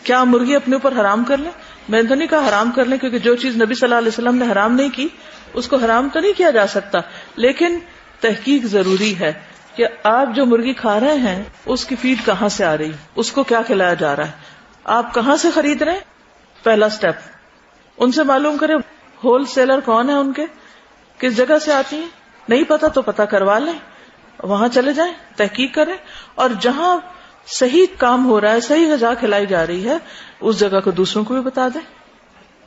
کیا مرغی اپنے اوپر حرام کر لیں؟ میں نے تو نہیں کہا حرام کر لیں، کیونکہ جو چیز نبی صلی اللہ علیہ وسلم نے حرام نہیں کی اس کو حرام تو نہیں کیا جا سکتا، لیکن تحقیق ضروری ہے کہ آپ جو مرغی کھا رہے ہیں اس کی فیڈ کہاں سے آ رہی، اس کو کیا کھلایا جا رہا ہے، آپ کہاں سے خرید رہے ہیں، پہلا سٹیپ ان سے معلوم کریں ہول سیلر کون ہے، ان کے کس جگہ سے آتی ہیں، نہیں پتا تو پتا کروا لیں، وہاں چلے جائیں، تحقیق کریں، اور جہاں صحیح کام ہو رہا ہے، صحیح غذا کھلائی جا رہی ہے، اس جگہ کو دوسروں کو بھی بتا دیں.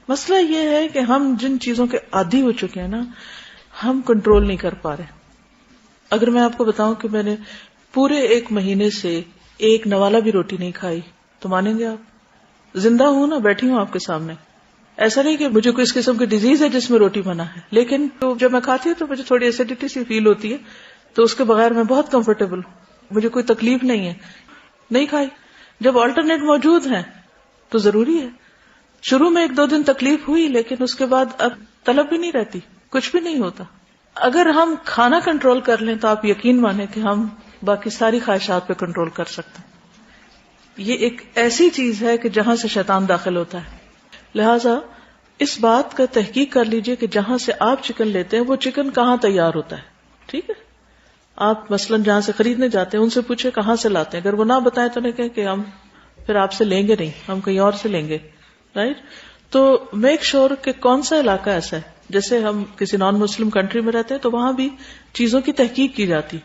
مسئلہ یہ ہے کہ ہم جن چیزوں کے عادی ہو چکے ہیں نا، ہم کنٹرول نہیں کر پا رہے. اگر میں آپ کو بتاؤں کہ میں نے پورے 1 مہینے سے ایک نوالا بھی روٹی نہیں کھائی تو مانیں گے آپ؟ زندہ ہوں نا، بیٹھی ہوں آپ کے سامنے. ایسا نہیں کہ مجھے کوئی اس قسم کی ڈیزیز ہے جس میں روٹی بنا ہے، لیکن جب میں کھاتی ہوں تو مجھے تھوڑی ایسیڈیٹی سی فیل ہوتی ہے، تو اس کے بغیر میں بہت کمفرٹیبل ہوں، مجھے کوئی تکلیف نہیں ہے، نہیں کھائی. جب آلٹرنیٹ موجود ہیں تو ضروری ہے. شروع میں 1-2 دن تکلیف ہوئی، لیکن اس کے بعد اب طلب بھی نہیں رہتی، کچھ بھی نہیں ہوتا. اگر ہم کھانا کنٹرول کر لیں تو آپ یقین مانیں کہ ہم باقی ساری خواہشات پہ کنٹرول کر سکتے ہیں. یہ ایک ایسی چیز ہے کہ جہاں سے شیطان داخل ہوتا ہے. لہذا اس بات کا تحقیق کر لیجئے کہ جہاں سے آپ چکن لیتے ہیں وہ چکن کہاں تیار ہوتا ہے. ٹھیک ہے، آپ مثلاً جہاں سے خریدنے جاتے ہیں ان سے پوچھیں کہاں سے لاتے ہیں. اگر وہ نہ بتائیں تو نہیں کہیں کہ ہم پھر آپ سے لیں گے نہیں، ہم کہیں اور سے لیں گے. رائٹ؟ تو میک شور کہ کون سا علاقہ ایسا ہے. جیسے ہم کسی نان مسلم کنٹری میں رہتے ہیں تو وہاں بھی چیزوں کی تحقیق کی جاتی.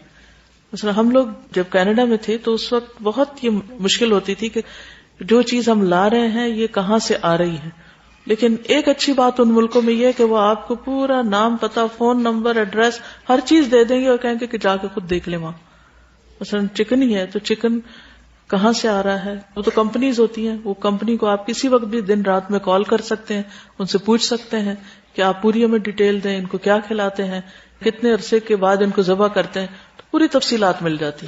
مثلا ہم لوگ جب کینیڈا میں تھے تو اس وقت بہت یہ مشکل ہوتی تھی کہ جو چیز ہم لا رہے ہیں یہ کہاں سے آ رہی ہے. لیکن ایک اچھی بات ان ملکوں میں یہ ہے کہ وہ آپ کو پورا نام، پتہ، فون نمبر، ایڈریس، ہر چیز دے دیں گے اور کہیں گے کہ جا کے خود دیکھ لیں وہاں. مثلا چکن ہی ہے تو چکن کہاں سے آ رہا ہے، وہ تو کمپنیز ہوتی ہیں، وہ کمپنی کو آپ کسی وقت بھی دن رات میں کال کر سکتے ہیں، ان سے پوچھ سکتے ہیں کہ آپ پوری ہمیں ڈیٹیل دیں، ان کو کیا کھلاتے ہیں، کتنے عرصے کے بعد ان کو ذبح کرتے ہیں، تو پوری تفصیلات مل جاتی.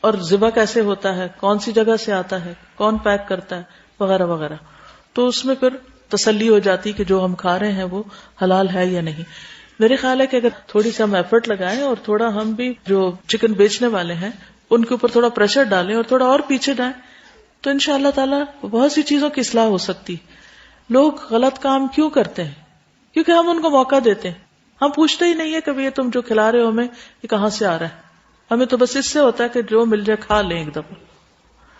اور ذبح کیسے ہوتا ہے، کون سی جگہ سے آتا ہے، کون پیک کرتا ہے، وغیرہ وغیرہ. تو اس میں پھر تسلی ہو جاتی کہ جو ہم کھا رہے ہیں وہ حلال ہے یا نہیں. میرے خیال ہے کہ اگر تھوڑی سی ہم ایفرٹ لگائیں اور تھوڑا ہم بھی جو چکن بیچنے والے ہیں ان کے اوپر تھوڑا پریشر ڈالیں اور تھوڑا اور پیچھے جائیں تو انشاءاللہ تعالی بہت سی چیزوں کی اصلاح ہو سکتی. لوگ غلط کام کیوں کرتے ہیں؟ کیونکہ ہم ان کو موقع دیتے ہیں. ہم پوچھتے ہی نہیں ہے کہ یہ تم جو کھلا رہے ہو ہمیں یہ کہاں سے آ رہا ہے. ہمیں تو بس اس سے ہوتا ہے کہ جو مل جائے کھا لیں ایک دفعہ.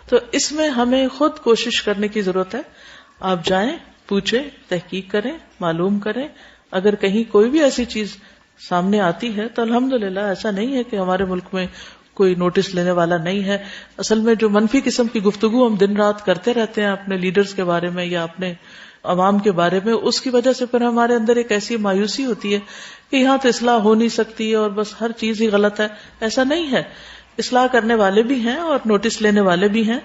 تو اس میں ہمیں خود کوشش کرنے کی ضرورت ہے. آپ جائیں، پوچھیں، تحقیق کریں، معلوم کریں. اگر کہیں کوئی بھی ایسی چیز سامنے آتی ہے تو الحمدللہ ایسا نہیں ہے کہ ہمارے ملک میں کوئی نوٹس لینے والا نہیں ہے. اصل میں جو منفی قسم کی گفتگو ہم دن رات کرتے رہتے ہیں اپنے لیڈرز کے بارے میں یا اپنے عوام کے بارے میں، اس کی وجہ سے پھر ہمارے اندر ایک ایسی مایوسی ہوتی ہے کہ یہاں تو اصلاح ہو نہیں سکتی اور بس ہر چیز ہی غلط ہے. ایسا نہیں ہے، اصلاح کرنے والے بھی ہیں اور نوٹس لینے والے بھی ہیں.